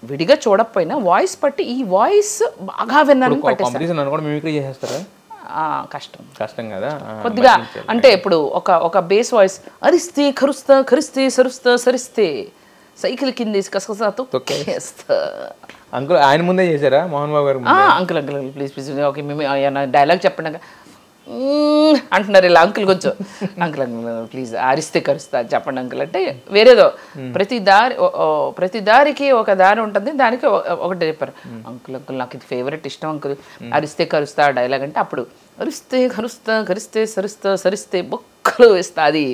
విడిగా చూడకపోయినా వాయిస్ పట్టి ఈ వాయిస్ బాగా విన్నాను చేసేస్తారా? కష్టం కదా కొద్దిగా. అంటే ఇప్పుడు ఒక బేస్ వాయిస్ అరిస్తే కరుస్తా కరిస్తే సరుస్తా సరిస్తే సైకిల్ కింద కసకసాతో తొక్కేస్తా. అంకుల్ ఆయన ముందే చేశారా మోహన్ బాబు గారు? అంకుల్ ప్లీజ్ ప్లీజ్ ఓకే మేము డైలాగ్ చెప్పండి అంటున్నారు ఇలా. అంకుల్ కొంచెం అంకుల్ ప్లీజ్ అరిస్తే కరుస్తా చెప్పండి అంకుల్ అంటే వేరేదో. ప్రతి దారికి ఒక దారి ఉంటుంది, దానికి ఒకటి చెప్పారు. అంకుల్ నాకు ఇది ఫేవరెట్ ఇష్టం అంకుల్, అరిస్తే కరుస్తా డైలాగ్ అంటే అప్పుడు అరిస్తే కరుస్తా కరిస్తే సరుస్తా సరిస్తే బొక్కలు వేస్తా. అది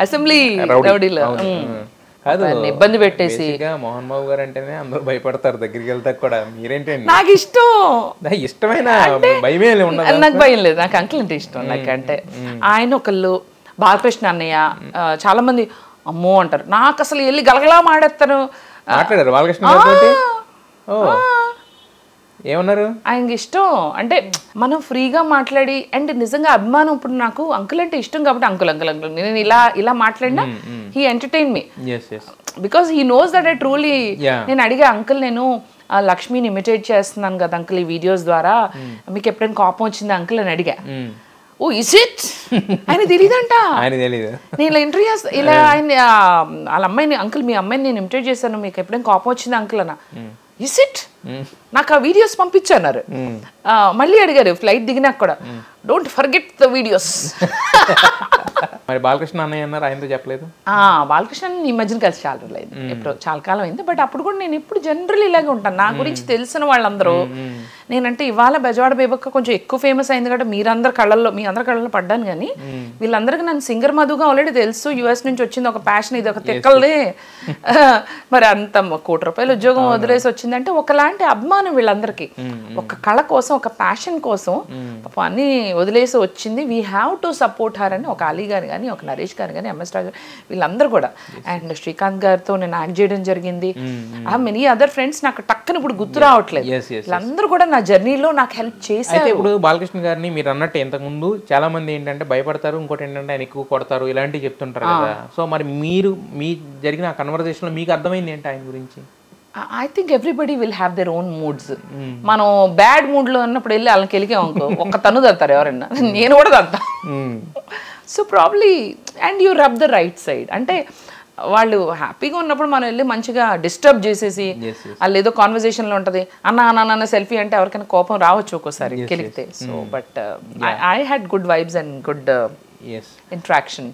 అసెంబ్లీ రౌడీలో ఇబ్బంది పెట్టేసి. మోహన్ బాబు గారు అంటేనే అందరూ భయపడతారు, దగ్గరికి వెళ్తా కూడా. మీరేంటండి? నాకు ఇష్టం, ఇష్టమైన భయమే ఉండదు. నాకు భయం లేదు, నాకు అంకుల్ అంటే ఇష్టం. నాకు అంటే ఆయన ఒకళ్ళు బాలకృష్ణ అన్నయ్య చాలా మంది అమ్మో అంటారు, నాకు అసలు వెళ్ళి గలగలా మాడేస్తాను. మాట్లాడారు బాలకృష్ణ గారితో? ఏమన్నారు? ఆయనకి ఇష్టం అంటే మనం ఫ్రీగా మాట్లాడి, అండ్ నిజంగా అభిమానం. ఇప్పుడు నాకు అంకుల్ అంటే ఇష్టం కాబట్టి అంకుల్ అంకుల్ అంకుల్ నేను ఇలా మాట్లాడినా he entertain me because he knows that I truly. నేను అడిగా అంకుల్ నేను లక్ష్మిని ఇమిటేట్ చేస్తున్నాను కదా అంకుల్ ఈ వీడియోస్ ద్వారా, మీకు ఎప్పుడైనా కోపం వచ్చింది అంకుల్ అని అడిగా. ఓ ఇస్ ఇట్ ఆయన తెలియదంట. నేను ఇలా ఇంటర్వ్యూ చేస్తా ఇలా ఆయన వాళ్ళ అమ్మాయిని అంకుల్ మీ అమ్మాయిని నేను ఇమిటేట్ చేశాను, మీకు ఎప్పుడైనా కోపం వచ్చింది అంకుల్ అన్న. ఇస్ ఇట్ నాకు ఆ వీడియోస్ పంపించన్నారు. మళ్ళీ అడిగారు ఫ్లైట్ దిగినాక కూడా, డోంట్ ఫర్గెట్ ద వీడియోస్. మరి బాలకృష్ణ అన్నయ్య అన్నారు, ఆయనతో చెప్పలేదు? బాలకృష్ణ ఈ మధ్యన కలిసి చాలా రోజులైంది, ఎప్పుడో చాలా కాలం అయింది. బట్ అప్పుడు కూడా నేను ఎప్పుడు జనరల్ ఇలాగే ఉంటాను. నా గురించి తెలిసిన వాళ్ళందరూ నేనంటే ఇవాళ బెజవాడ బేబక్క కొంచెం ఎక్కువ ఫేమస్ అయింది కాబట్టి మీ అందరి కళ్ళల్లో పడ్డాను. కానీ వీళ్ళందరికీ నన్ను సింగర్ మధుగా ఆల్రెడీ తెలుసు. యుఎస్ నుంచి వచ్చింది ఒక ప్యాషన్, ఇది ఒక తిక్కలదే. మరి అంత ₹1,00,00,000 ఉద్యోగం వదిలేసి వచ్చిందంటే ఒకలాంటి అభిమానం వీళ్ళందరికీ. ఒక కళ కోసం, ఒక ప్యాషన్ కోసం అన్ని వదిలేసి వచ్చింది. We have to support her అని ఒక అలీ గారు కానీ, ఒక నరేష్ గారు కానీ, ఎంఎస్ రాజు వీళ్ళందరూ కూడా. అండ్ శ్రీకాంత్ గారితో నేను యాక్ట్ చేయడం జరిగింది. మెనీ అదర్ ఫ్రెండ్స్ నాకు టక్కన ఇప్పుడు గుర్తు రావట్లేదు. వీళ్ళందరూ కూడా నా జర్నీలో నాకు హెల్ప్ చేశారు. ఇప్పుడు బాలకృష్ణ గారిని మీరు అన్నట్టు ఇంతకు ముందు చాలా మంది ఏంటంటే భయపడతారు, ఇంకోటి ఏంటంటే ఆయన ఎక్కువ కొడతారు, ఇలాంటివి చెప్తుంటారు కదా. సో మరి మీ జరిగిన కన్వర్జేషన్ లో మీకు అర్థమైంది ఏంటి ఆయన గురించి? I think everybody will have their own moods. మనం బ్యాడ్ మూడ్ లో ఉన్నప్పుడు వెళ్ళి వాళ్ళకి వెళ్ళికాం అనుకో ఒక్క తను తంతారు ఎవరన్నా, నేను కూడా తంతా. So probably and you rub the right side. అంటే వాళ్ళు హ్యాపీగా ఉన్నప్పుడు మనం వెళ్ళి మంచిగా డిస్టర్బ్ చేసేసి వాళ్ళు ఏదో కాన్వర్జేషన్లో ఉంటుంది అన్న సెల్ఫీ అంటే ఎవరికైనా కోపం రావచ్చు ఒక్కోసారి కెలిగితే. So but I had good vibes and good interaction.